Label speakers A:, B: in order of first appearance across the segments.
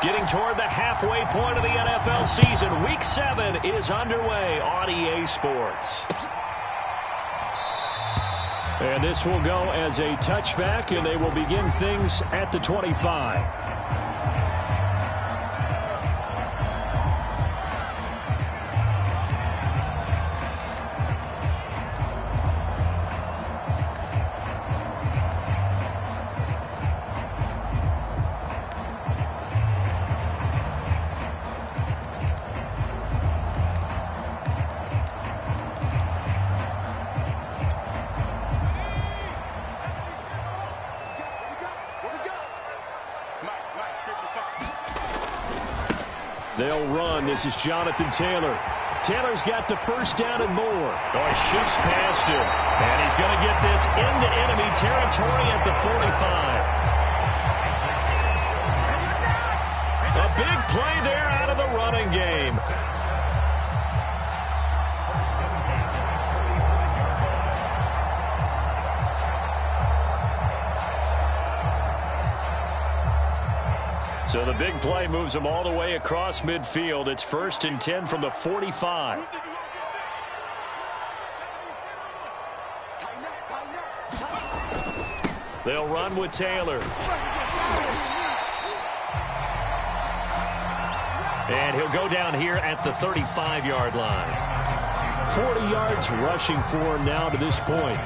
A: Getting toward the halfway point of the NFL season. Week 7 is underway on EA Sports. And this will go as a touchback, and they will begin things at the 25. They'll run. This is Jonathan Taylor. Taylor's got the first down and more. Oh, he shoots past him. And he's going to get this into enemy territory at the 45. A big play there out of the running game. So the big play moves them all the way across midfield. It's 1st and 10 from the 45. They'll run with Taylor. And he'll go down here at the 35-yard line. 40 yards rushing for him now to this point.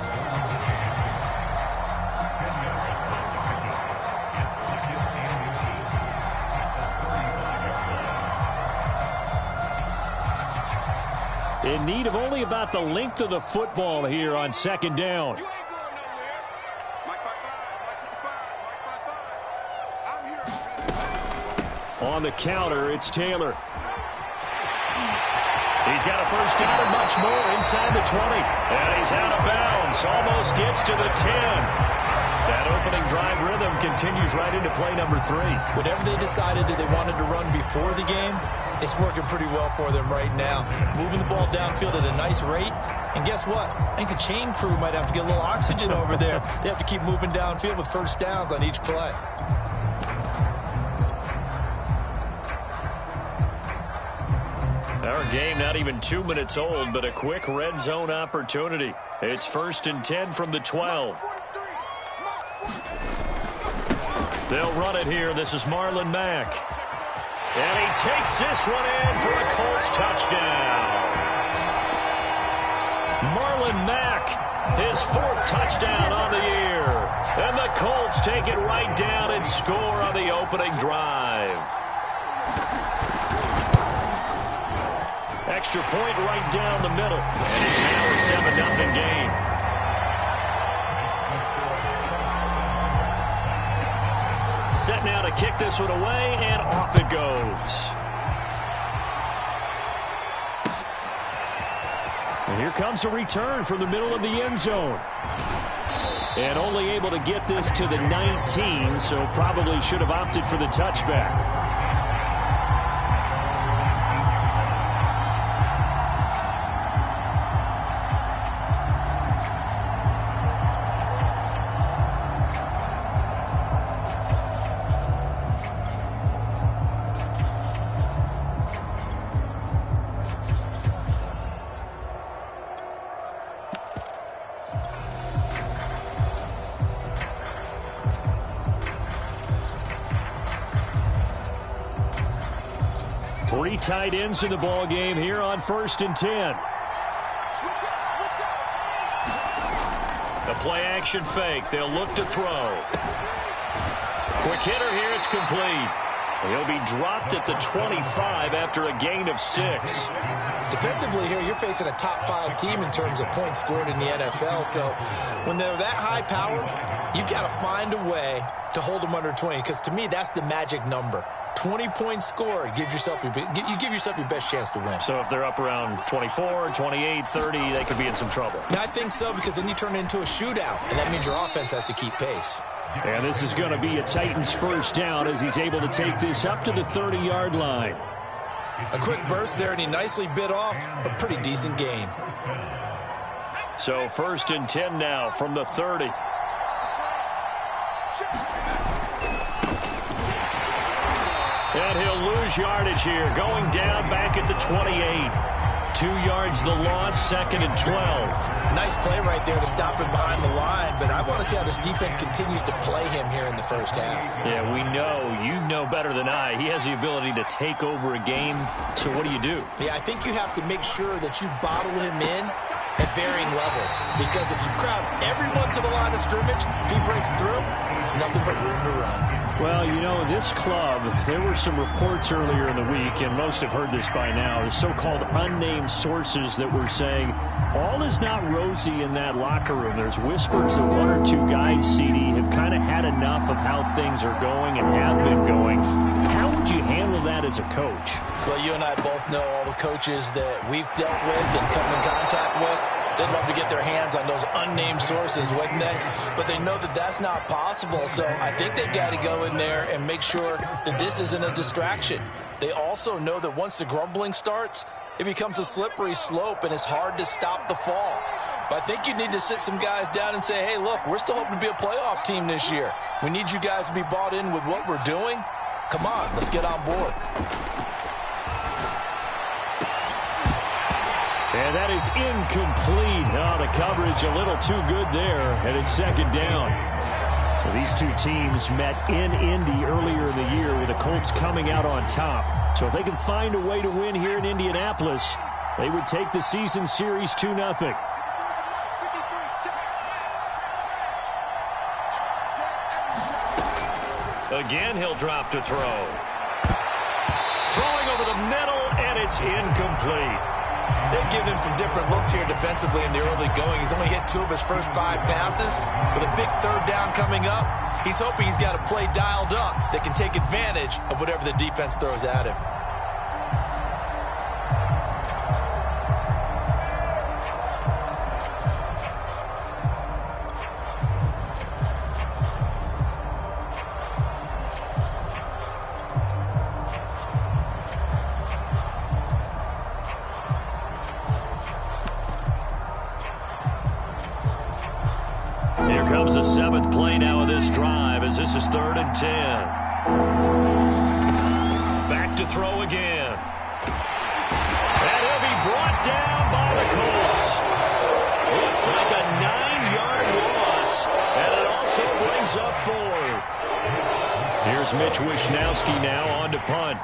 A: In need of only about the length of the football here on 2nd down. On the counter, it's Taylor. He's got a first down and much more inside the 20. And he's out of bounds. Almost gets to the 10. That opening drive rhythm continues right into play number 3.
B: Whatever they decided that they wanted to run before the game, it's working pretty well for them right now. Moving the ball downfield at a nice rate. And guess what? I think the chain crew might have to get a little oxygen over there. They have to keep moving downfield with first downs on each play.
A: Our game not even 2 minutes old, but a quick red zone opportunity. It's 1st and 10 from the 12. They'll run it here. This is Marlon Mack. And he takes this one in for a Colts touchdown. Marlon Mack, his 4th touchdown on the year. And the Colts take it right down and score on the opening drive. Extra point right down the middle. And it's now a 7-0 game. Set now to kick this one away, and off it goes. And here comes a return from the middle of the end zone. And only able to get this to the 19, so probably should have opted for the touchback. Three tight ends in the ball game here on 1st and 10. A play-action fake. They'll look to throw. Quick hitter here. It's complete. He'll be dropped at the 25 after a gain of 6.
B: Defensively here, you're facing a top 5 team in terms of points scored in the NFL. So when they're that high powered, you've got to find a way to hold them under 20. Because to me, that's the magic number. 20 points scored, you give yourself your best chance to win.
A: So if they're up around 24, 28, 30, they could be in some trouble.
B: I think so, because then you turn it into a shootout, and that means your offense has to keep pace.
A: And this is going to be a Titans first down as he's able to take this up to the 30-yard line.
B: A quick burst there, and he nicely bit off a pretty decent gain.
A: So 1st and 10 now from the 30. And lose yardage here. Going down back at the 28. 2 yards the loss, 2nd and 12.
B: Nice play right there to stop him behind the line, but I want to see how this defense continues to play him here in the first half.
A: Yeah, we know. You know better than I. He has the ability to take over a game, so what do you do?
B: Yeah, I think you have to make sure that you bottle him in at varying levels, because if you crowd everyone to the line of scrimmage, if he breaks through, there's nothing but room to run.
A: Well, you know, this club, there were some reports earlier in the week, and most have heard this by now, the so-called unnamed sources that were saying all is not rosy in that locker room. There's whispers that 1 or 2 guys, CD, have kind of had enough of how things are going and have been going. How would you handle that as a coach?
B: Well, you and I both know all the coaches that we've dealt with and come in contact with. They'd love to get their hands on those unnamed sources, wouldn't they? But they know that that's not possible, so I think they've got to go in there and make sure that this isn't a distraction. They also know that once the grumbling starts, it becomes a slippery slope, and it's hard to stop the fall. But I think you need to sit some guys down and say, hey, look, we're still hoping to be a playoff team this year. We need you guys to be bought in with what we're doing. Come on, let's get on board.
A: And that is incomplete. Oh, the coverage a little too good there, and it's 2nd down. Well, these two teams met in Indy earlier in the year with the Colts coming out on top. So if they can find a way to win here in Indianapolis, they would take the season series 2-0. Again, he'll drop to throw. Throwing over the middle, and it's incomplete.
B: They've given him some different looks here defensively in the early going. He's only hit 2 of his first 5 passes. With a big 3rd down coming up, he's hoping he's got a play dialed up that can take advantage of whatever the defense throws at him.
A: Here comes the 7th play now of this drive as this is 3rd and 10. Back to throw again. And he'll be brought down by the Colts. Looks like a 9-yard loss, and it also brings up 4th. Here's Mitch Wishnowski now on to punt.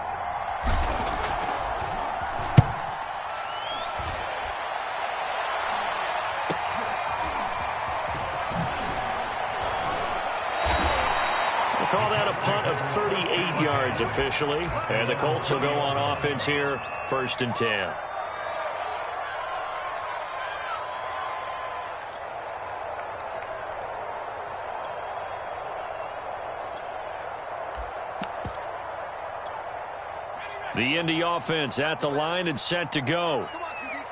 A: Call that a punt of 38 yards officially. And the Colts will go on offense here, 1st and 10. The Indy offense at the line and set to go.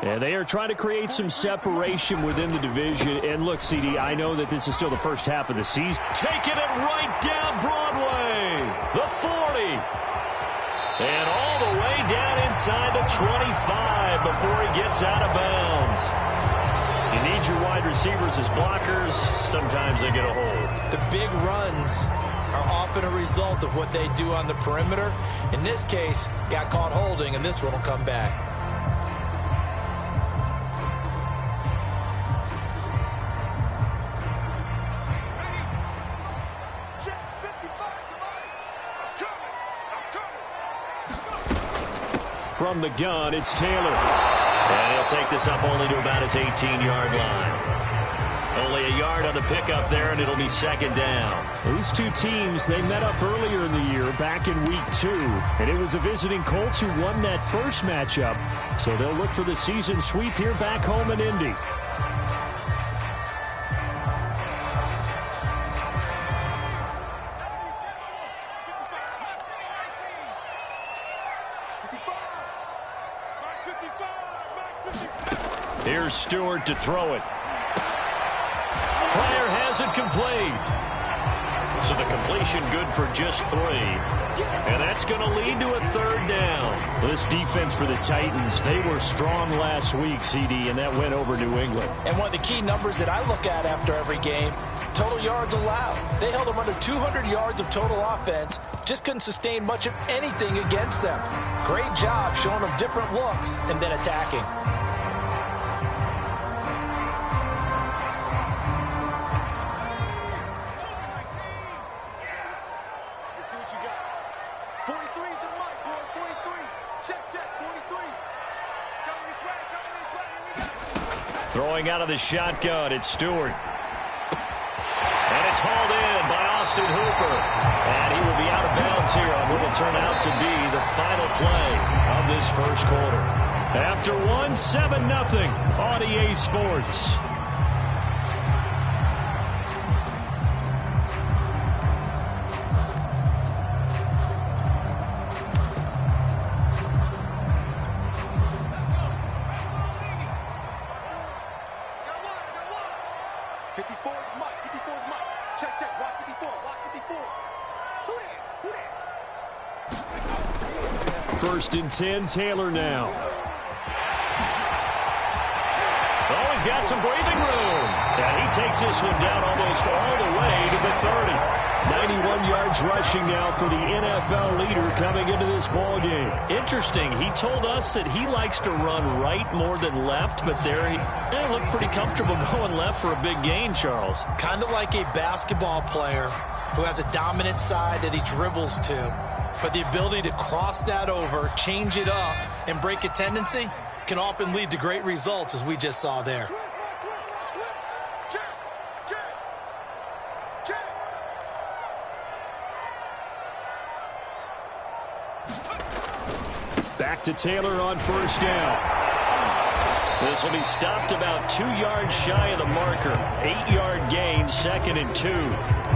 A: And they are trying to create some separation within the division. And look, CD, I know that this is still the first half of the season. Taking it right down Broadway. The 40. And all the way down inside the 25 before he gets out of bounds. You need your wide receivers as blockers. Sometimes they get a hold.
B: The big runs are often a result of what they do on the perimeter. In this case, got caught holding, and this one will come back.
A: From the gun, it's Taylor. And he'll take this up only to about his 18-yard line. Only a yard on the pickup there, and it'll be 2nd down. These two teams, they met up earlier in the year, back in Week 2. And it was the visiting Colts who won that first matchup. So they'll look for the season sweep here back home in Indy. Here's Stewart to throw it. Pryor has it complete. So the completion good for just 3. And that's going to lead to a 3rd down. This defense for the Titans, they were strong last week, CD, and that went over New England.
B: And one of the key numbers that I look at after every game, total yards allowed. They held them under 200 yards of total offense, just couldn't sustain much of anything against them. Great job showing them different looks and then attacking.
C: Let's see what you got. 43 is the mic, boy. 43. Check, 43. Coming this way, here we go.
A: Throwing out of the shotgun, it's Stewart. And it's hauled in by Austin Hooper. And he will be out of bounds here on what will turn out to be the final play of this first quarter. After one, 7-0 on EA Sports. First and 10, Taylor now. Oh, he's got some breathing room. And he takes this one down almost all the way to the 30. 91 yards rushing now for the NFL leader coming into this ball game. Interesting. He told us that he likes to run right more than left, but there he looked pretty comfortable going left for a big gain, Charles.
B: Kind of like a basketball player who has a dominant side that he dribbles to. But the ability to cross that over, change it up, and break a tendency can often lead to great results, as we just saw there.
A: Back to Taylor on first down. This will be stopped about 2 yards shy of the marker. 8-yard gain, 2nd and 2.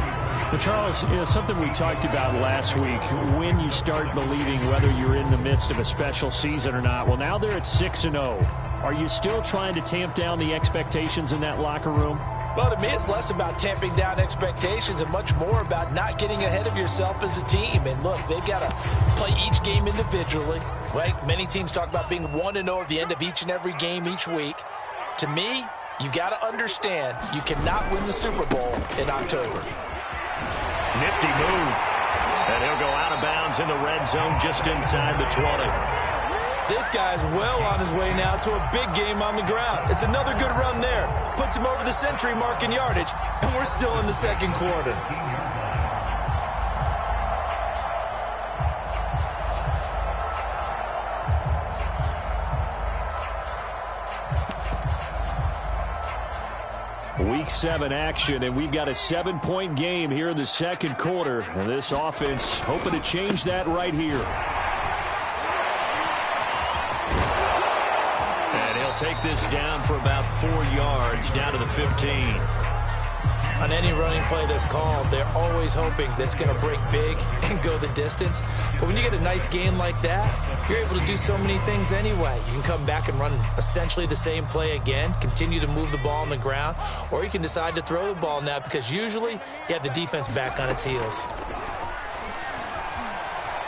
D: Well, Charles, something we talked about last week, when you start believing whether you're in the midst of a special season or not. Well, now they're at 6-0. Are you still trying to tamp down the expectations in that locker room?
B: Well, to me, it's less about tamping down expectations and much more about not getting ahead of yourself as a team. And look, they've got to play each game individually, right? Many teams talk about being 1-0 at the end of each and every game each week. To me, you've got to understand you cannot win the Super Bowl in October.
A: Nifty move. And he'll go out of bounds in the red zone just inside the 20.
B: This guy's well on his way now to a big game on the ground. It's another good run there. Puts him over the century mark in yardage, and we're still in the second quarter.
A: Week 7 action, and we've got a 7-point game here in the second quarter. And this offense hoping to change that right here. And he'll take this down for about 4 yards, down to the 15.
B: On any running play that's called, they're always hoping that's going to break big and go the distance. But when you get a nice gain like that, you're able to do so many things anyway. You can come back and run essentially the same play again, continue to move the ball on the ground, or you can decide to throw the ball now because usually you have the defense back on its heels.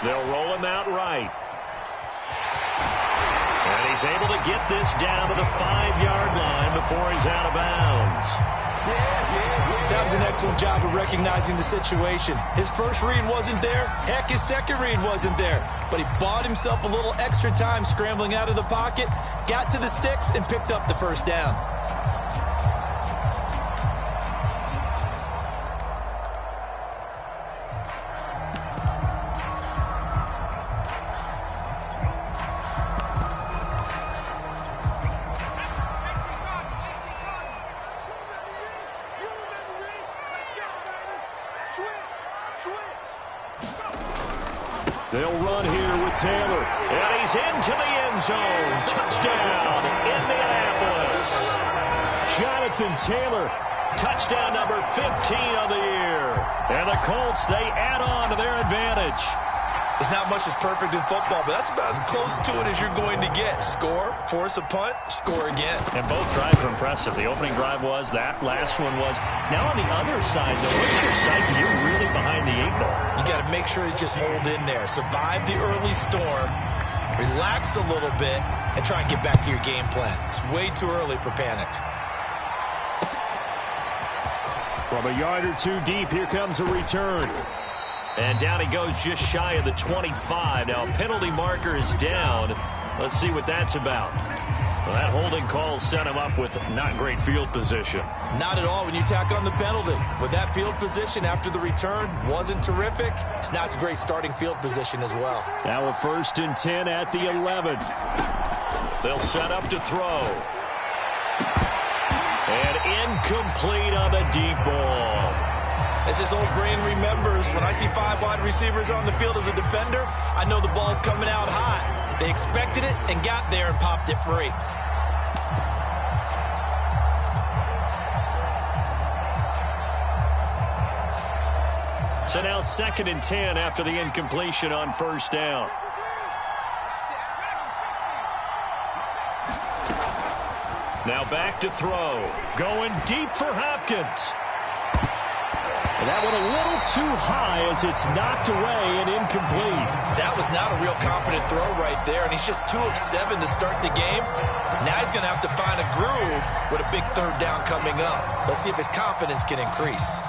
A: They'll roll him out right. And he's able to get this down to the 5-yard line before he's out of bounds.
B: That was an excellent job of recognizing the situation. His first read wasn't there. Heck, his second read wasn't there. But he bought himself a little extra time scrambling out of the pocket, got to the sticks, and picked up the first down.
A: They'll run here with Taylor. And he's into the end zone. Touchdown, Indianapolis. Jonathan Taylor, touchdown number 15 on the year. And the Colts, they add on to their advantage.
B: There's not much that's perfect in football, but that's about as close to it as you're going to get. Score, force a punt, score again.
A: And both drives were impressive. The opening drive was, that last one was. Now on the other side, though, what's your psyche? You're really behind the 8-ball.
B: You got to make sure you just hold in there. Survive the early storm, relax a little bit, and try and get back to your game plan. It's way too early for panic.
D: From a yard or two deep, here comes a return.
A: And down he goes just shy of the 25. Now, penalty marker is down. Let's see what that's about. Well, that holding call set him up with not great field position.
B: Not at all when you tack on the penalty. With that field position after the return wasn't terrific. It's not a great starting field position as well.
D: Now a 1st and 10 at the 11.
A: They'll set up to throw. And incomplete on the deep ball.
B: As this old brain remembers, when I see 5 wide receivers on the field as a defender, I know the ball's coming out high. They expected it and got there and popped it free.
A: So now 2nd and 10 after the incompletion on 1st down. Now back to throw. Going deep for Hopkins.
D: And that one a little too high as it's knocked away and incomplete.
B: That was not a real confident throw right there, and he's just 2 of 7 to start the game. Now he's going to have to find a groove with a big 3rd down coming up. Let's see if his confidence can increase.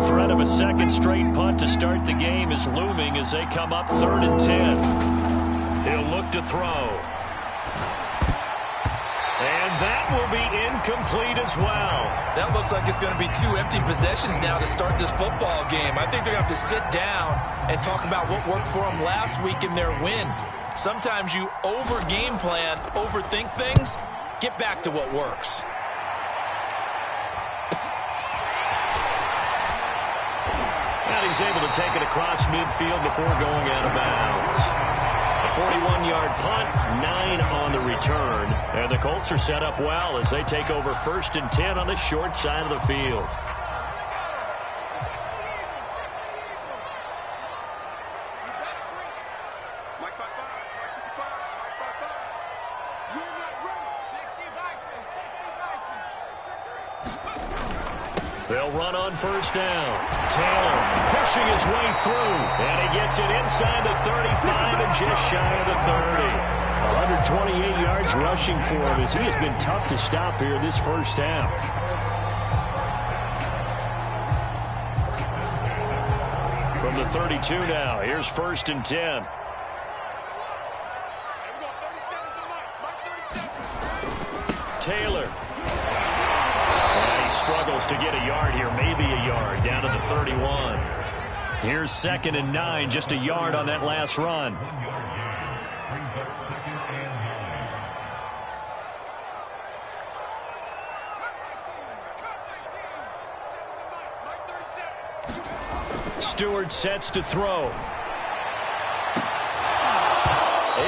A: Threat of a 2nd straight punt to start the game is looming as they come up 3rd and 10. He'll look to throw. And that will be incomplete as well.
B: That looks like it's going to be 2 empty possessions now to start this football game. I think they're going to have to sit down and talk about what worked for them last week in their win. Sometimes you over-game plan, overthink things. Get back to what works.
A: And he's able to take it across midfield before going out of bounds. A 41-yard punt, 9 on the return. And the Colts are set up well as they take over 1st and 10 on the short side of the field. They'll run on 1st down. Taylor pushing his way through. And he gets it inside the 35 and just shy of the 30.
D: 128 yards rushing for him as he has been tough to stop here this 1st half.
A: From the 32 now, here's 1st and 10. Taylor. Struggles to get a yard here, maybe a yard, down to the 31. Here's 2nd and 9, just a yard on that last run. Stewart sets to throw.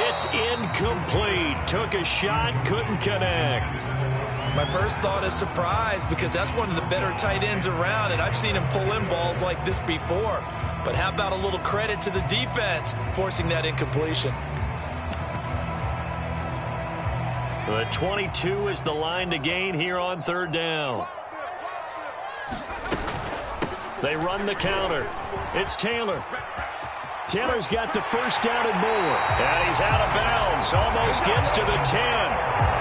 A: It's incomplete. Took a shot, couldn't connect.
B: My first thought is surprise because that's one of the better tight ends around, and I've seen him pull in balls like this before. But how about a little credit to the defense forcing that incompletion?
A: The 22 is the line to gain here on 3rd down. They run the counter. It's Taylor. Taylor's got the 1st down and more. And he's out of bounds. Almost gets to the 10.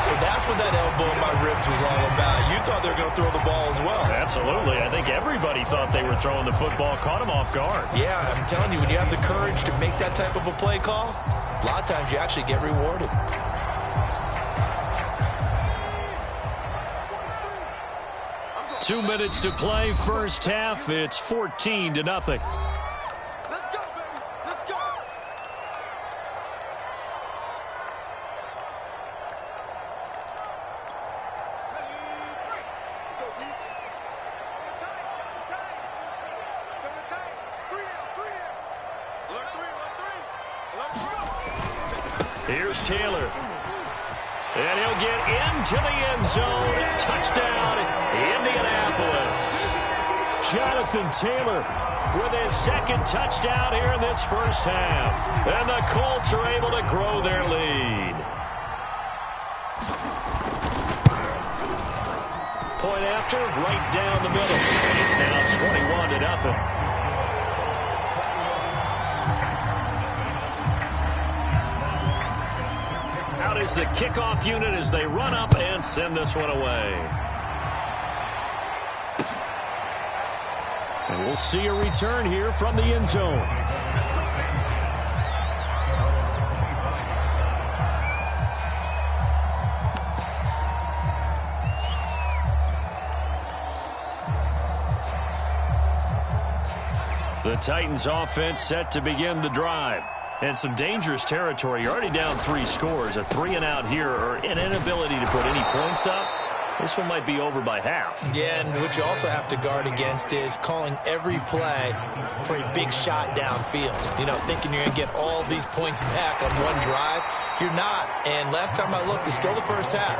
B: So that's what that elbow in my ribs was all about. You thought they were going to throw the ball as well.
A: Absolutely. I think everybody thought they were throwing the football. Caught him off guard.
B: Yeah, I'm telling you, when you have the courage to make that type of a play call, a lot of times you actually get rewarded.
A: Two minutes to play, 1st half. It's 14-0.
C: Let's go, baby. Let's go.
A: Here's Taylor. And he'll get into the end zone. Touchdown, Indianapolis.
D: Jonathan Taylor
A: with his 2nd touchdown here in this 1st half. And the Colts are able to grow their lead. Point after, right down the middle. And it's now 21-0. out is the kickoff unit as they run up and send this one away.
D: And we'll see a return here from the end zone.
A: The Titans offense set to begin the drive. And some dangerous territory. You're already down 3 scores. A 3-and-out here or an inability to put any points up. This one might be over by half.
B: Yeah, and what you also have to guard against is calling every play for a big shot downfield. You know, thinking you're going to get all these points back on one drive. You're not. And last time I looked, it's still the first half.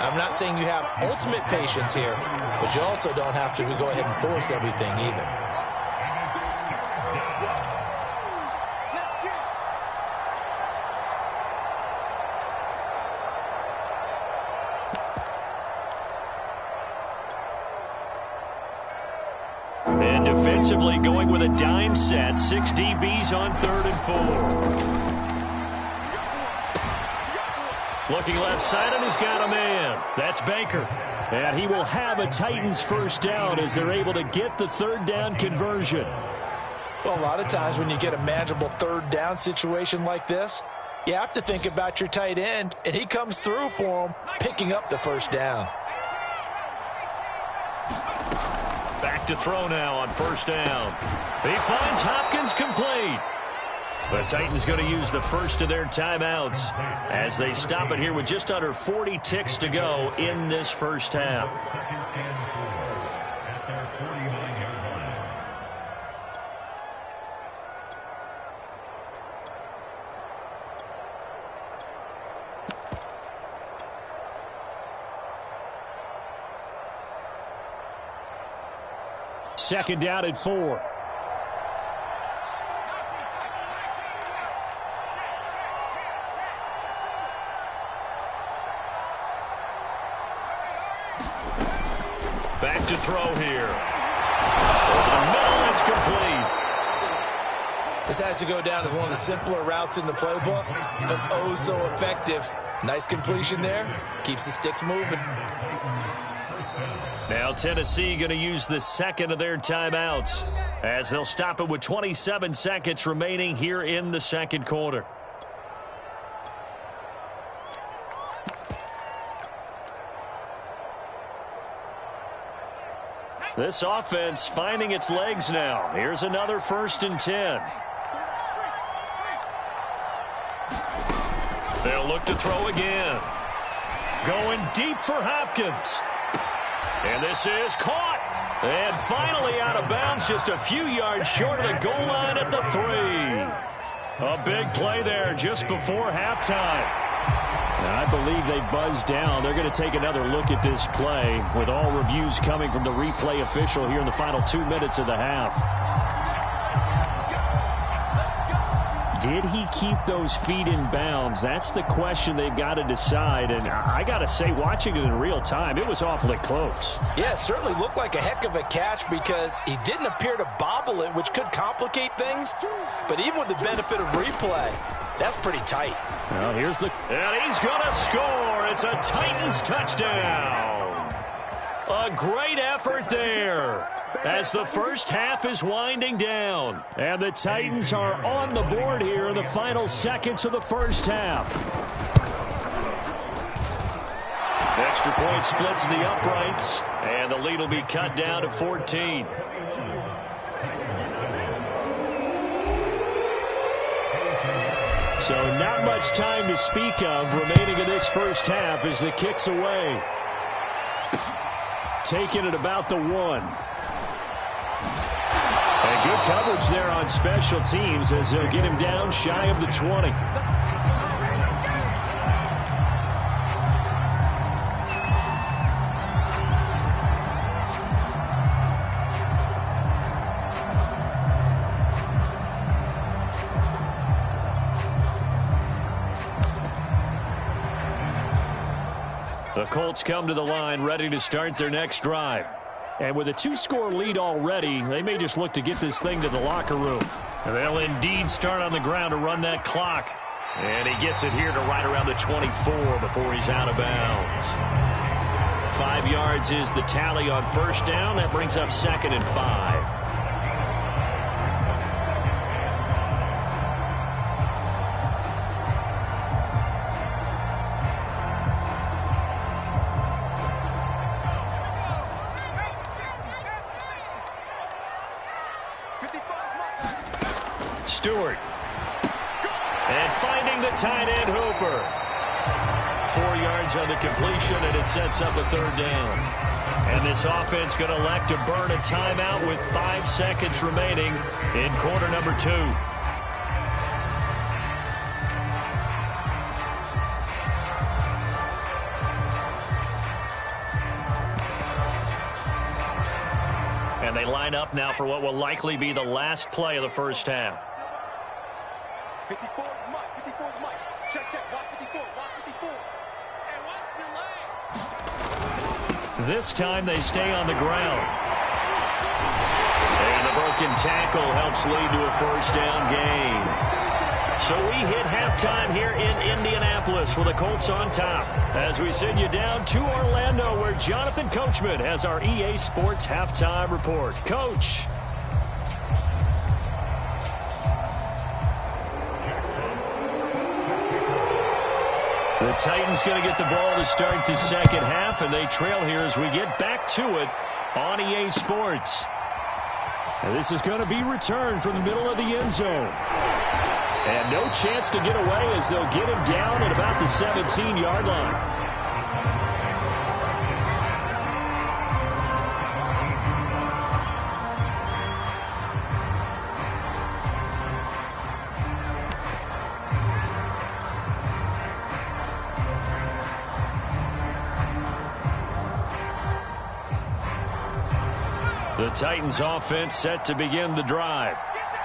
B: I'm not saying you have ultimate patience here, but you also don't have to go ahead and force everything either.
A: And defensively going with a dime set. 6 DBs on 3rd and 4. Looking left side, and he's got a man. That's Baker.
D: And he will have a Titans first down as they're able to get the 3rd down conversion.
B: Well, a lot of times when you get a manageable 3rd down situation like this, you have to think about your tight end, and he comes through for him, picking up the 1st down.
A: Back to throw now on 1st down. He finds Hopkins complete. The Titans going to use the first of their timeouts as they stop it here with just under 40 ticks to go in this first half.
D: Second down at 4.
A: Back to throw here. Over the middle, it's complete.
B: This has to go down as one of the simpler routes in the playbook, but oh so effective. Nice completion there. Keeps the sticks moving.
A: Now Tennessee going to use the second of their timeouts as they'll stop it with 27 seconds remaining here in the second quarter. This offense finding its legs now. Here's another 1st and 10. They'll look to throw again. Going deep for Hopkins. And this is caught. And finally out of bounds, just a few yards short of the goal line at the 3. A big play there just before halftime.
D: I believe they buzzed down. They're going to take another look at this play with all reviews coming from the replay official here in the final 2 minutes of the half. Did he keep those feet in bounds? That's the question they've got to decide. And I got to say, watching it in real time, it was awfully close.
B: Yeah, it certainly looked like a heck of a catch because he didn't appear to bobble it, which could complicate things. But even with the benefit of replay, that's pretty tight.
D: Well, here's the...
A: And he's going to score. It's a Titans touchdown. A great effort there as the first half is winding down. And the Titans are on the board here in the final seconds of the first half. Extra point splits the uprights, and the lead will be cut down to 14.
D: So not much time to speak of remaining in this first half as the kick's away. Taking it about the 1. And good coverage there on special teams as they'll get him down shy of the 20.
A: The Colts come to the line ready to start their next drive.
D: And with a 2-score lead already, they may just look to get this thing to the locker room.
A: And they'll indeed start on the ground to run that clock. And he gets it here to right around the 24 before he's out of bounds. 5 yards is the tally on first down. That brings up 2nd and 5. Stewart. And finding the tight end Hooper. 4 yards on the completion, and it sets up a 3rd down. And this offense going to elect to burn a timeout with 5 seconds remaining in quarter number 2. And they line up now for what will likely be the last play of the first half.
C: 54 is Mike. 54 is Mike. Check, watch 54. Watch 54. And watch the lane.
A: This time they stay on the ground. And the broken tackle helps lead to a first down gain. So we hit halftime here in Indianapolis with the Colts on top as we send you down to Orlando where Jonathan Coachman has our EA Sports halftime report. Coach. The Titans going to get the ball to start the second half, and they trail here as we get back to it on EA Sports.
D: And this is going to be returned from the middle of the end zone. And no chance to get away as they'll get him down at about the 17-yard line.
A: The Titans offense set to begin the drive.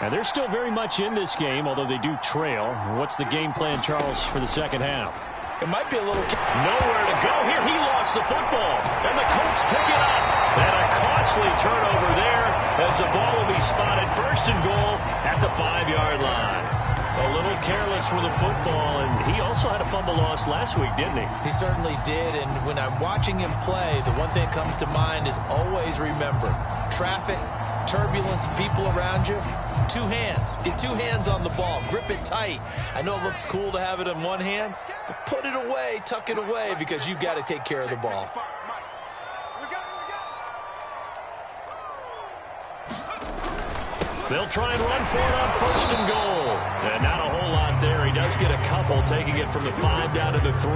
D: And they're still very much in this game, although they do trail. What's the game plan, Charles, for the second half?
B: It might be a little...
A: Nowhere to go here. He lost the football. And the Colts pick it up. And a costly turnover there as the ball will be spotted first and goal at the 5-yard line. A little careless with the football, and he also had a fumble loss last week, didn't he?
B: He certainly did, and when I'm watching him play, the one thing that comes to mind is always remember, traffic, turbulence, people around you, 2 hands. Get 2 hands on the ball. Grip it tight. I know it looks cool to have it in one hand, but put it away, tuck it away, because you've got to take care of the ball.
A: They'll try and run for it on first and goal. And not a whole lot there. He does get a couple, taking it from the 5 down to the 3.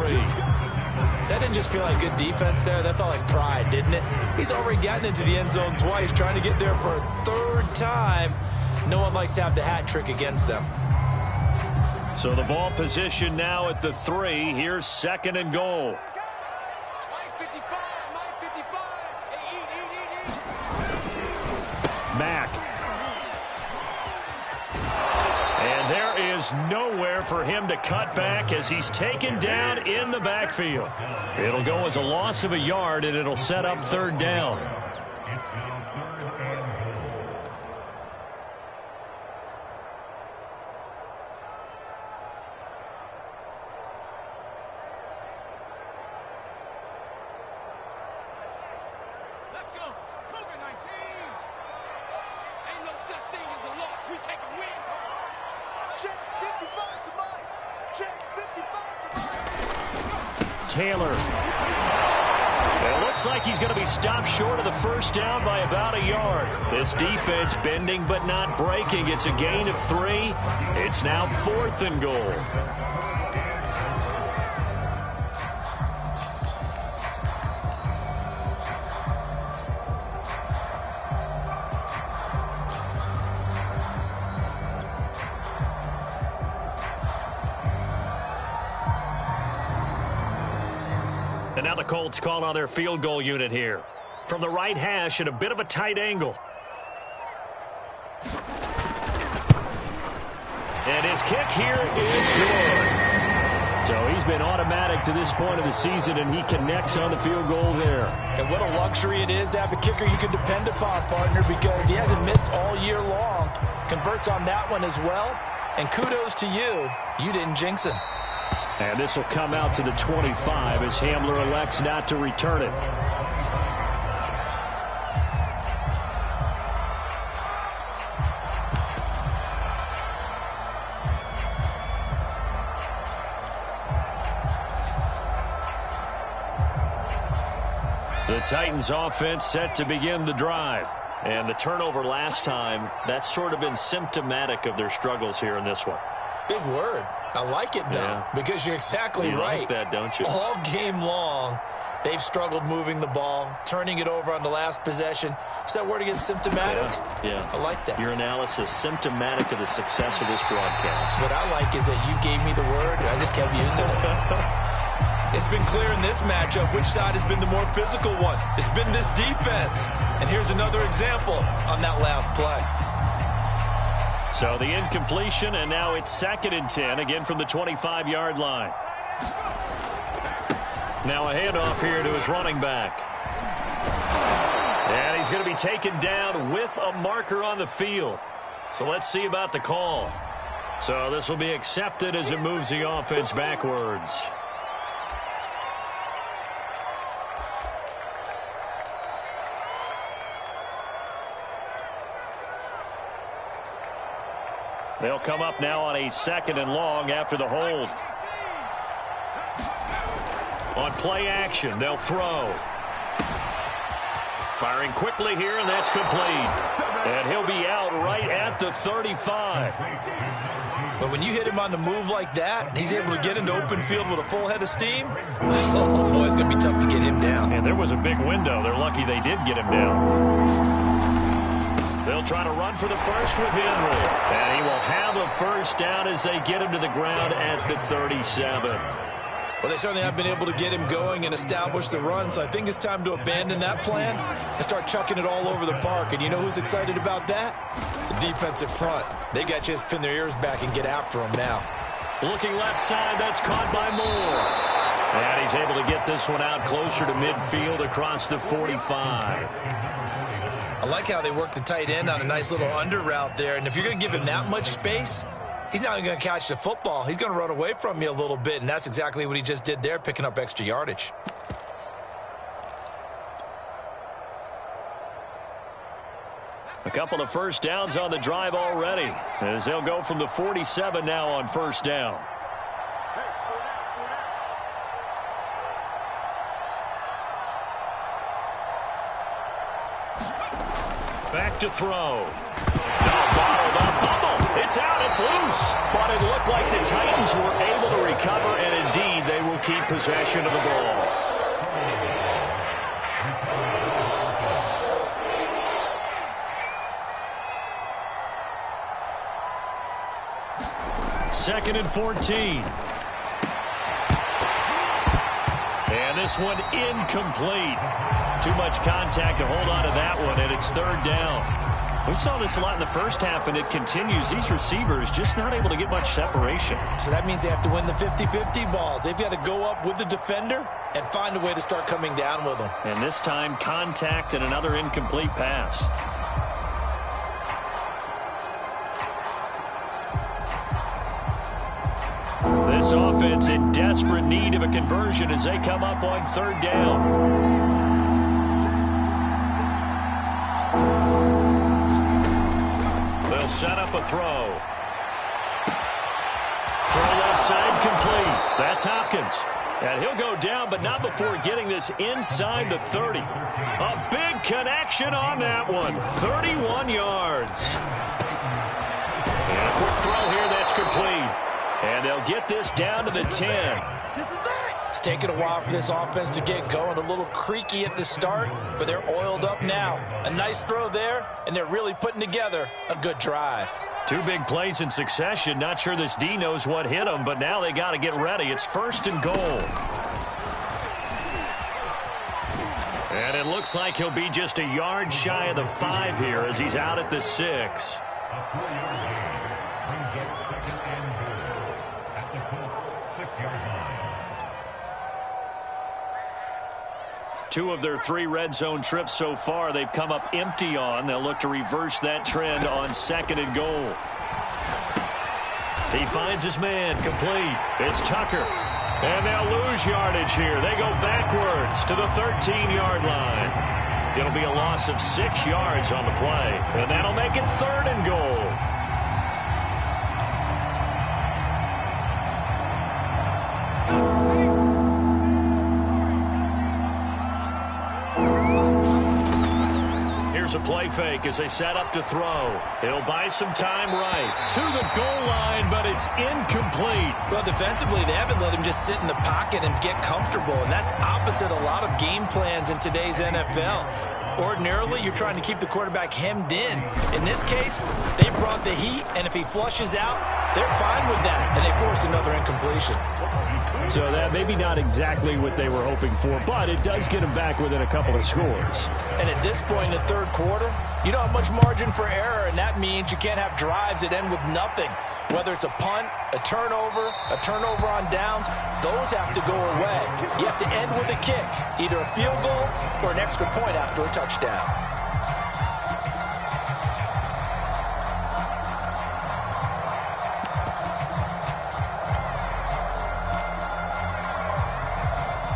B: That didn't just feel like good defense there. That felt like pride, didn't it? He's already gotten into the end zone twice, trying to get there for a 3rd time. No one likes to have the hat trick against them.
A: So the ball position now at the 3. Here's 2nd and goal.
D: Mack.
A: And there is nowhere for him to cut back as he's taken down in the backfield. It'll go as a loss of a yard, and it'll set up 3rd down.
C: Let's go. COVID-19. Ain't no such thing as a loss. We take a win. Check 55 to Mike. Check 55 to Mike.
D: Taylor.
A: It looks like he's going to be stopped short of the first down by about a yard. This defense bending but not breaking. It's a gain of 3. It's now 4th and goal. And now the Colts call on their field goal unit here. From the right hash at a bit of a tight angle. And his kick here is good. So he's been automatic to this point of the season, and he connects on the field goal there.
B: And what a luxury it is to have a kicker you can depend upon, partner, because he hasn't missed all year long. Converts on that one as well. And kudos to you. You didn't jinx him.
D: And this will come out to the 25 as Hamler elects not to return it. The Titans offense set to begin the drive. And the turnover last time, that's sort of been symptomatic of their struggles here in this one.
B: Big word. I like it, though,
D: Yeah.
B: because you're exactly
A: You
B: right.
A: like that, don't you?
B: All game long, they've struggled moving the ball, turning it over on the last possession. Is that word again, symptomatic?
A: Yeah.
B: I like that.
A: Your analysis symptomatic of the success of this broadcast.
B: What I like is that you gave me the word, and I just kept using it. It's been clear in this matchup which side has been the more physical one. It's been this defense. And here's another example on that last play.
D: So the incompletion, and now it's 2nd and 10, again from the 25-yard line. Now a handoff here to his running back. And he's going to be taken down with a marker on the field. So let's see about the call. So this will be accepted as it moves the offense backwards. They'll come up now on a 2nd and long after the hold. On play action, they'll throw. Firing quickly here, and that's complete. And he'll be out right at the 35.
B: But when you hit him on the move like that, he's able to get into open field with a full head of steam. Oh, boy, it's going to be tough to get him down.
D: And there was a big window. They're lucky they did get him down. They'll try to run for the first with Henry. And he will have a first down as they get him to the ground at the 37.
B: Well, they certainly have been able to get him going and establish the run, so I think it's time to abandon that plan and start chucking it all over the park. And you know who's excited about that? The defensive front. They got to just pin their ears back and get after him now.
D: Looking left side, that's caught by Moore. And he's able to get this one out closer to midfield across the 45.
B: I like how they work the tight end on a nice little under route there. And if you're going to give him that much space, he's not going to catch the football. He's going to run away from you a little bit, and that's exactly what he just did there, picking up extra yardage.
D: A couple of first downs on the drive already, as they'll go from the 47 now on first down. Back to throw. No, bottled up, fumble. It's out, it's loose. But it looked like the Titans were able to recover, and indeed they will keep possession of the ball. Second and 14. And this one incomplete. Too much contact to hold on to that one, and it's 3rd down. We saw this a lot in the first half, and it continues. These receivers just not able to get much separation.
B: So that means they have to win the 50-50 balls. They've got to go up with the defender and find a way to start coming down with them.
D: And this time, contact and another incomplete pass. This offense in desperate need of a conversion as they come up on 3rd down. They'll set up a throw. Throw left side complete. That's Hopkins. And he'll go down, but not before getting this inside the 30. A big connection on that one. 31 yards. And a quick throw here that's complete. And they'll get this down to the 10.
B: It's taken a while for this offense to get going. A little creaky at the start, but they're oiled up now. A nice throw there, and they're really putting together a good drive.
D: 2 big plays in succession. Not sure this D knows what hit him, but now they got to get ready. It's 1st and goal. And it looks like he'll be just a yard shy of the 5 here as he's out at the 6. Two of their 3 red zone trips so far, they've come up empty on. They'll look to reverse that trend on 2nd and goal.
A: He finds his man, complete. It's Tucker. And they'll lose yardage here. They go backwards to the 13-yard line. It'll be a loss of 6 yards on the play. And that'll make it 3rd and goal. Here's a play fake as they set up to throw. He'll buy some time right to the goal line, but it's incomplete.
B: Well, defensively, they haven't let him just sit in the pocket and get comfortable, and that's opposite a lot of game plans in today's NFL. Ordinarily, you're trying to keep the quarterback hemmed in. In this case, they brought the heat, and if he flushes out, they're fine with that, and they force another incompletion.
D: So that maybe not exactly what they were hoping for, but it does get them back within a couple of scores. And
B: at this point in the third quarter, you don't have much margin for error, and that means you can't have drives that end with nothing. Whether it's a punt, a turnover on downs, those have to go away. You have to end with a kick, either a field goal or an extra point after a touchdown.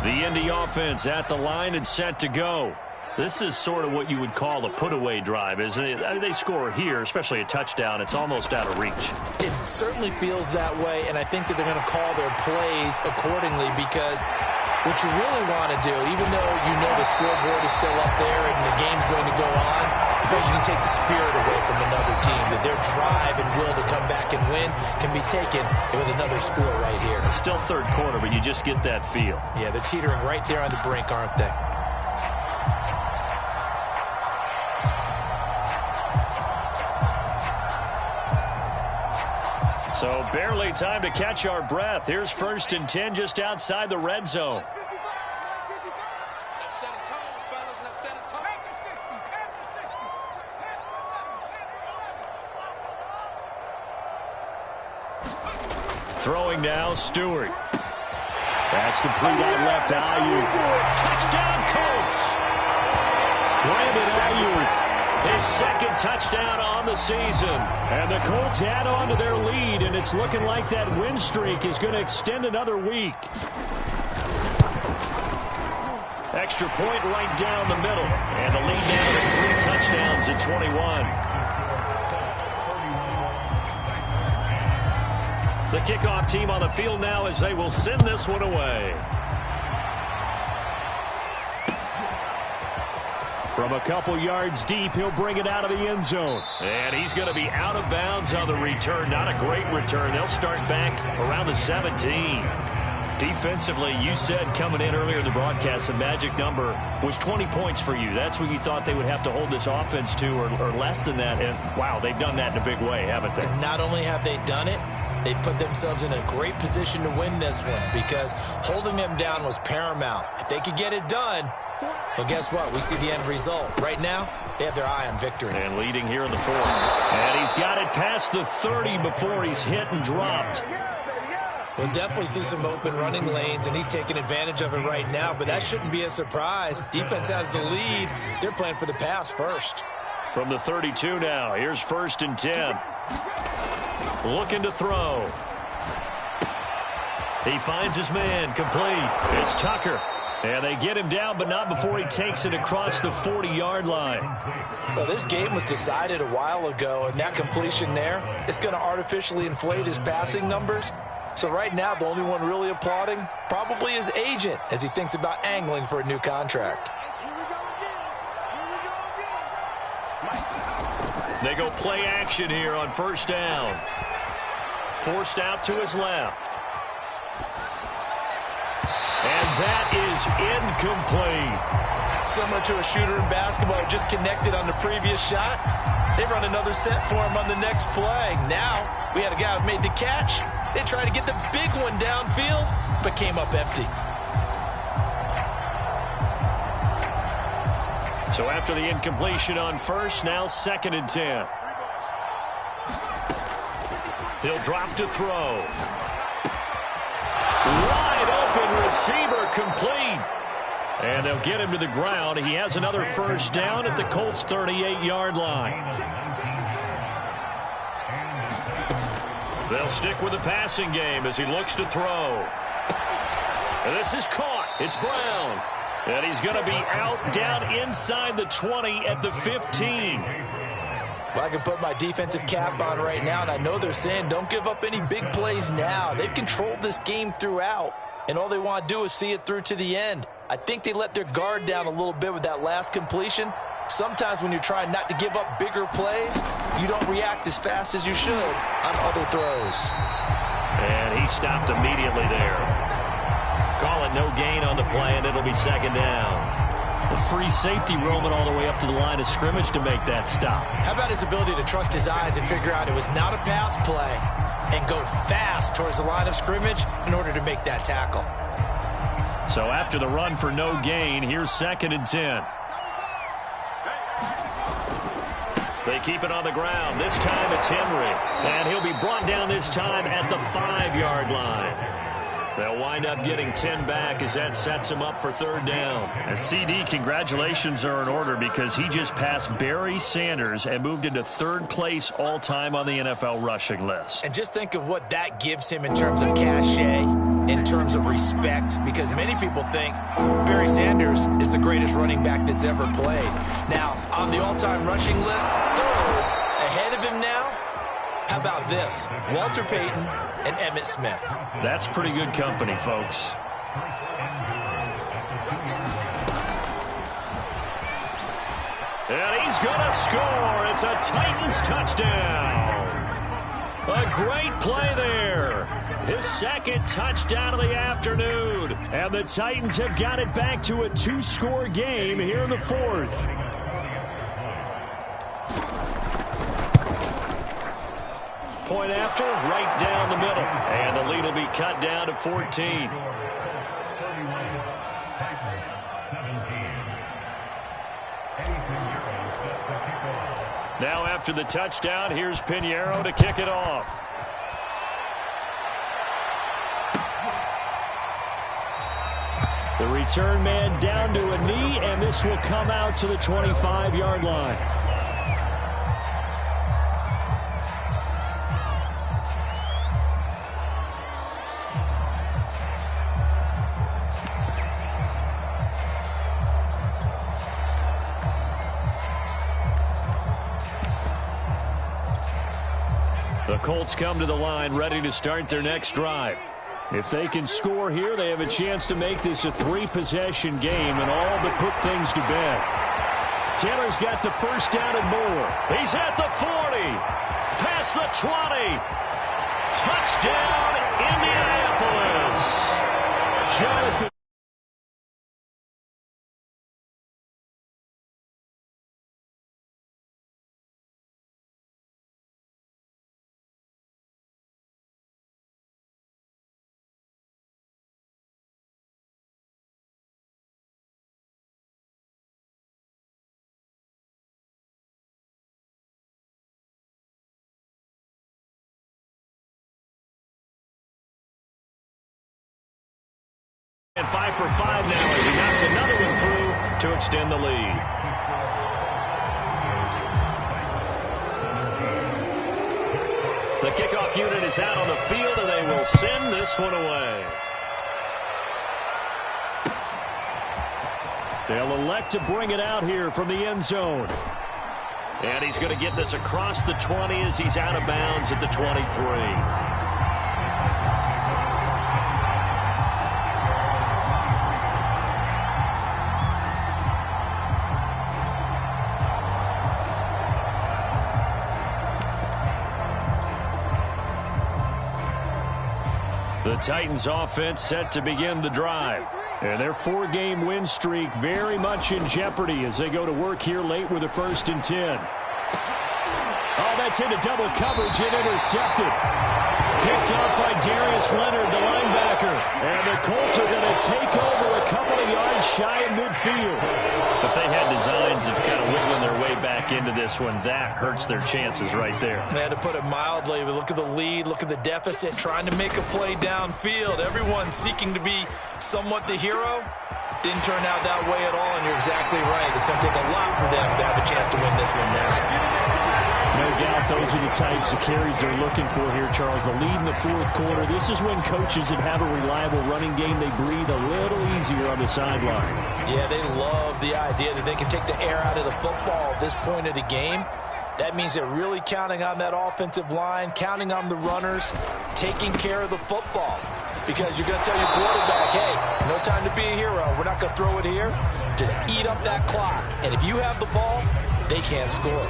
A: The Indy offense at the line and set to go. This is sort of what you would call a put-away drive, isn't it? I mean, they score here, especially a touchdown. It's almost out of reach.
B: It certainly feels that way, and I think that they're going to call their plays accordingly because what you really want to do, even though you know the scoreboard is still up there and the game's going to go on, you can take the spirit away from another team, that their drive and will to come back and win can be taken with another score right here.
A: Still third quarter, but you just get that feel.
B: Yeah, they're teetering right there on the brink, aren't they?
A: So barely time to catch our breath. Here's 1st and 10 just outside the red zone. Throwing now, Stewart. That's complete out left to Ayuk. Touchdown, Colts! Brandon Ayuk, his 2nd touchdown on the season.
D: And the Colts add on to their lead, and it's looking like that win streak is going to extend another week.
A: Extra point right down the middle. And the lead down to 3 touchdowns at 21. The kickoff team on the field now as they will send this one away.
D: From a couple yards deep, he'll bring it out of the end zone.
A: And he's going to be out of bounds on the return. Not a great return. They'll start back around the 17. Defensively, you said coming in earlier in the broadcast, the magic number was 20 points for you. That's what you thought they would have to hold this offense to, or less than that. And, wow, they've done that in a big way, haven't they?
B: And not only have they done it, they put themselves in a great position to win this one because holding them down was paramount. If they could get it done, well, guess what? We see the end result. Right now, they have their eye on victory.
A: And leading here in the 4th. And he's got it past the 30 before he's hit and dropped.
B: We'll definitely see some open running lanes, and he's taking advantage of it right now, but that shouldn't be a surprise. Defense has the lead. They're playing for the pass first.
A: From the 32 now, here's 1st and 10. Looking to throw. He finds his man, complete. It's Tucker. And they get him down, but not before he takes it across the 40-yard line.
B: Well, this game was decided a while ago, and that completion there is going to artificially inflate his passing numbers. So right now, the only one really applauding probably his agent as he thinks about angling for a new contract.
A: They go play action here on 1st down. Forced out to his left. And that is incomplete.
B: Similar to a shooter in basketball, just connected on the previous shot. They run another set for him on the next play. Now, we had a guy who made the catch. They tried to get the big one downfield, but came up empty.
A: So after the incompletion on 1st, now 2nd and 10. He'll drop to throw. Wide open receiver, complete. And they'll get him to the ground. He has another 1st down at the Colts' 38-yard line. They'll stick with the passing game as he looks to throw. And this is caught. It's Brown. And he's going to be out down inside the 20 at the 15.
B: Well, I can put my defensive cap on right now, and I know they're saying don't give up any big plays now. They've controlled this game throughout, and all they want to do is see it through to the end. I think they let their guard down a little bit with that last completion. Sometimes when you're trying not to give up bigger plays, you don't react as fast as you should on other throws.
A: And he stopped immediately there. Call it no gain on the play, and it'll be second down.
D: A free safety roaming all the way up to the line of scrimmage to make that stop.
B: How about his ability to trust his eyes and figure out it was not a pass play and go fast towards the line of scrimmage in order to make that tackle.
A: So after the run for no gain, here's 2nd and 10. They keep it on the ground. This time it's Henry. And he'll be brought down this time at the 5-yard line. They'll wind up getting 10 back as that sets him up for 3rd down.
D: And CD, congratulations are in order because he just passed Barry Sanders and moved into 3rd place all-time on the NFL rushing list.
B: And just think of what that gives him in terms of cachet, in terms of respect, because many people think Barry Sanders is the greatest running back that's ever played. Now, on the all-time rushing list, 3rd, ahead of him now, how about this? Walter Payton and Emmitt Smith.
D: That's pretty good company, folks.
A: And he's going to score. It's a Titans touchdown. A great play there. His 2nd touchdown of the afternoon.
D: And the Titans have got it back to a 2-score game here in the 4th.
A: Point after, right down the middle. And the lead will be cut down to 14. Now after the touchdown, here's Pinheiro to kick it off.
D: The return man down to a knee, and this will come out to the 25-yard line.
A: The Colts come to the line ready to start their next drive.
D: If they can score here, they have a chance to make this a 3-possession game and all but put things to bed. Taylor's got the first down and more.
A: He's at the 40. Past the 20. Touchdown, Indianapolis.
D: Jonathan.
A: And 5 for 5 now as he knocks another one through to extend the lead. The kickoff unit is out on the field, and they will send this one away.
D: They'll elect to bring it out here from the end zone.
A: And he's going to get this across the 20 as he's out of bounds at the 23. The Titans offense set to begin the drive.
D: And their 4-game win streak very much in jeopardy as they go to work here late with a 1st and 10. Oh, that's into double coverage and intercepted. Picked up by Darius Leonard, the linebacker. And the Colts are going to take over a couple of yards shy of midfield.
A: If they had designs of kind of wiggling their way back into this one, that hurts their chances right there.
B: They had to put it mildly. Look at the lead, look at the deficit, trying to make a play downfield. Everyone seeking to be somewhat the hero. Didn't turn out that way at all, and you're exactly right. It's going to take a lot for them to have a chance to win this one now.
D: No doubt those are the types of carries they're looking for here, Charles. The lead in the fourth quarter. This is when coaches that have a reliable running game, they breathe a little easier on the sideline.
B: Yeah, they love the idea that they can take the air out of the football at this point of the game. That means they're really counting on that offensive line, counting on the runners, taking care of the football. Because you're going to tell your quarterback, hey, no time to be a hero. We're not going to throw it here. Just eat up that clock. And if you have the ball, they can't score.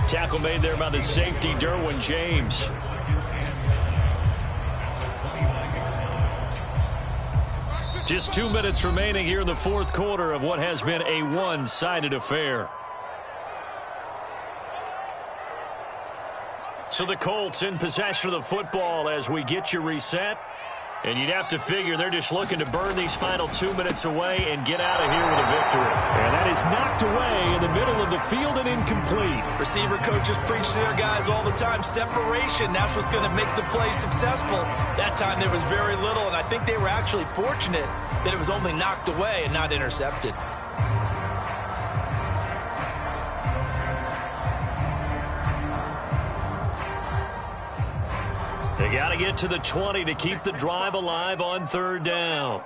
A: Tackle made there by the safety, Derwin James. Just 2 minutes remaining here in the fourth quarter of what has been a one-sided affair. So the Colts in possession of the football as we get you reset. And you'd have to figure they're just looking to burn these final 2 minutes away and get out of here with a victory.
D: And that is knocked away in the middle of the field and incomplete.
B: Receiver coaches preach to their guys all the time. Separation, that's what's going to make the play successful. That time there was very little, and I think they were actually fortunate that it was only knocked away and not intercepted.
A: They got to get to the 20 to keep the drive alive on third down.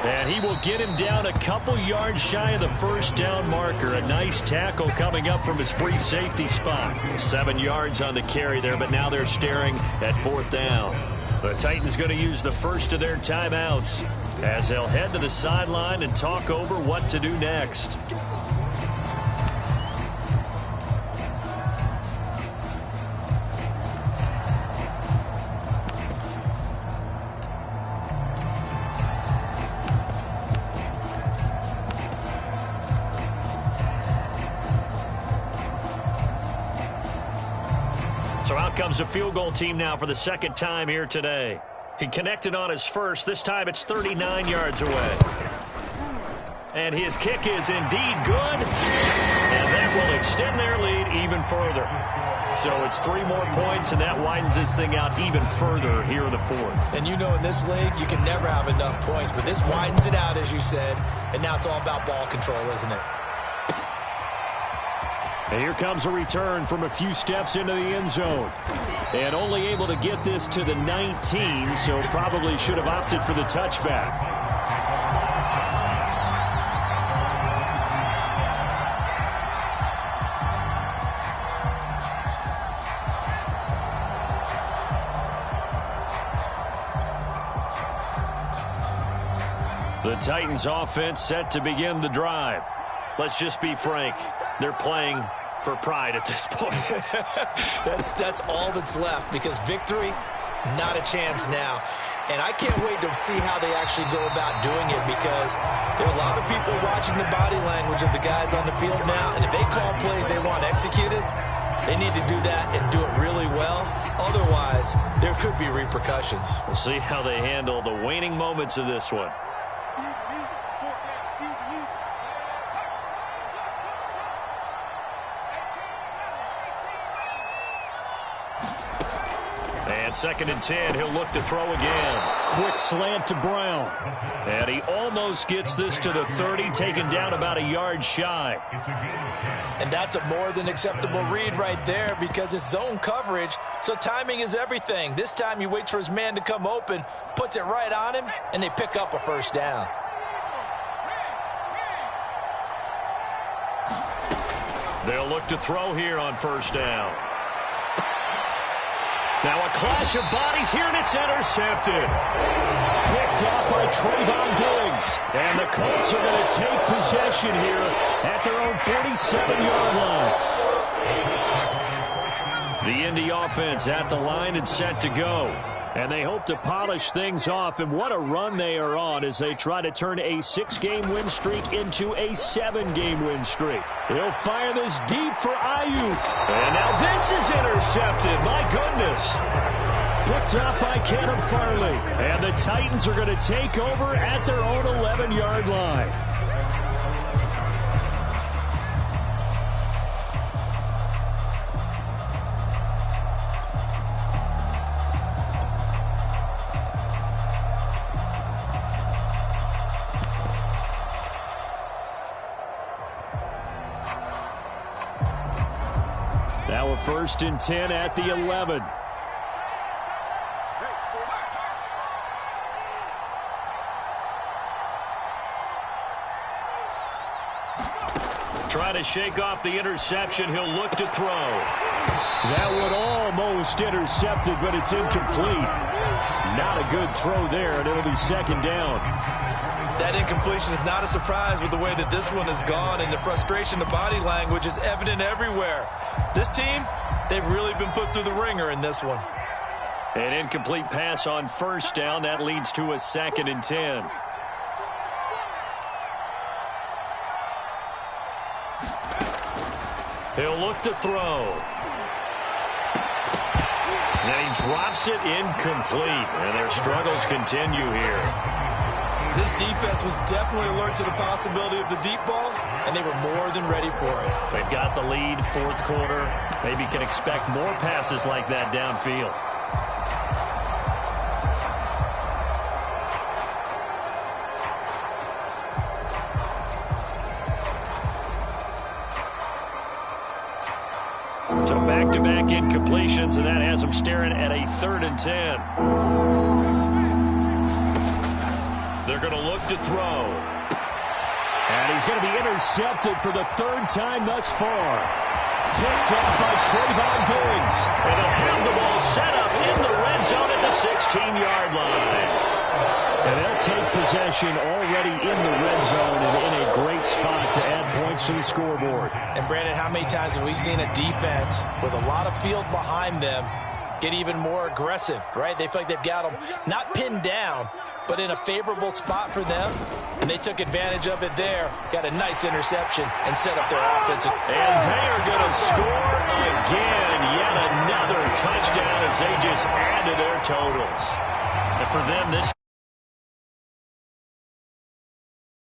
A: And he will get him down a couple yards shy of the first down marker. A nice tackle coming up from his free safety spot. 7 yards on the carry there, but now they're staring at fourth down. The Titans going to use the first of their timeouts as they'll head to the sideline and talk over what to do next. So out comes the field goal team now for the second time here today. He connected on his first. This time it's 39 yards away. And his kick is indeed good. And that will extend their lead even further. So it's 3 more points, and that widens this thing out even further here in the fourth.
B: And you know in this league, you can never have enough points. But this widens it out, as you said. And now it's all about ball control, isn't it?
D: And here comes a return from a few steps into the end zone. And only able to get this to the 19, so probably should have opted for the touchback. The Titans offense set to begin the drive. Let's just be frank. They're playing for pride at this point.
B: That's all that's left, because victory, not a chance now. And I can't wait to see how they actually go about doing it, because there are a lot of people watching the body language of the guys on the field now, and if they call plays they want executed, they need to do that and do it really well. Otherwise, there could be repercussions.
A: We'll see how they handle the waning moments of this one. And 2nd and 10, he'll look to throw again.
D: Quick slant to Brown.
A: And he almost gets this to the 30, taken down about a yard shy.
B: And that's a more than acceptable read right there, because it's zone coverage, so timing is everything. This time he waits for his man to come open, puts it right on him, and they pick up a first down.
A: They'll look to throw here on first down. Now a clash of bodies here, and it's intercepted.
D: Picked up by Trayvon Diggs. And the Colts are going to take possession here at their own 47-yard line.
A: The Indy offense at the line and set to go.
D: And they hope to polish things off, and what a run they are on as they try to turn a 6-game win streak into a 7-game win streak. They'll fire this deep for Ayuk.
A: And now this is intercepted. My goodness.
D: Picked up by Kenneth Farley. And the Titans are going to take over at their own 11-yard line. So a 1st and 10 at the 11.
A: Trying to shake off the interception. He'll look to throw.
D: That one almost intercepted, but it's incomplete. Not a good throw there, and it'll be 2nd down.
B: That incompletion is not a surprise with the way that this one has gone, and the frustration, the body language is evident everywhere. This team, they've really been put through the ringer in this one.
A: An incomplete pass on 1st down. That leads to a 2nd and 10. He'll look to throw. And he drops it incomplete. And their struggles continue here.
B: This defense was definitely alert to the possibility of the deep ball, and they were more than ready for it.
A: They've got the lead, 4th quarter. Maybe can expect more passes like that downfield. So back-to-back incompletions, and that has them staring at a 3rd and 10. They're going to look to throw.
D: And he's going to be intercepted for the 3rd time thus far. Picked off by Trayvon Diggs.
A: And they'll have the ball set up in the red zone at the 16-yard line.
D: And they'll take possession already in the red zone and in a great spot to add points to the scoreboard.
B: And, Brandon, how many times have we seen a defense with a lot of field behind them get even more aggressive, right? They feel like they've got them not pinned down, but in a favorable spot for them. And they took advantage of it there. Got a nice interception and set up their offensive.
A: And they are going to score again. Yet another touchdown as they just add to their totals. And for them, this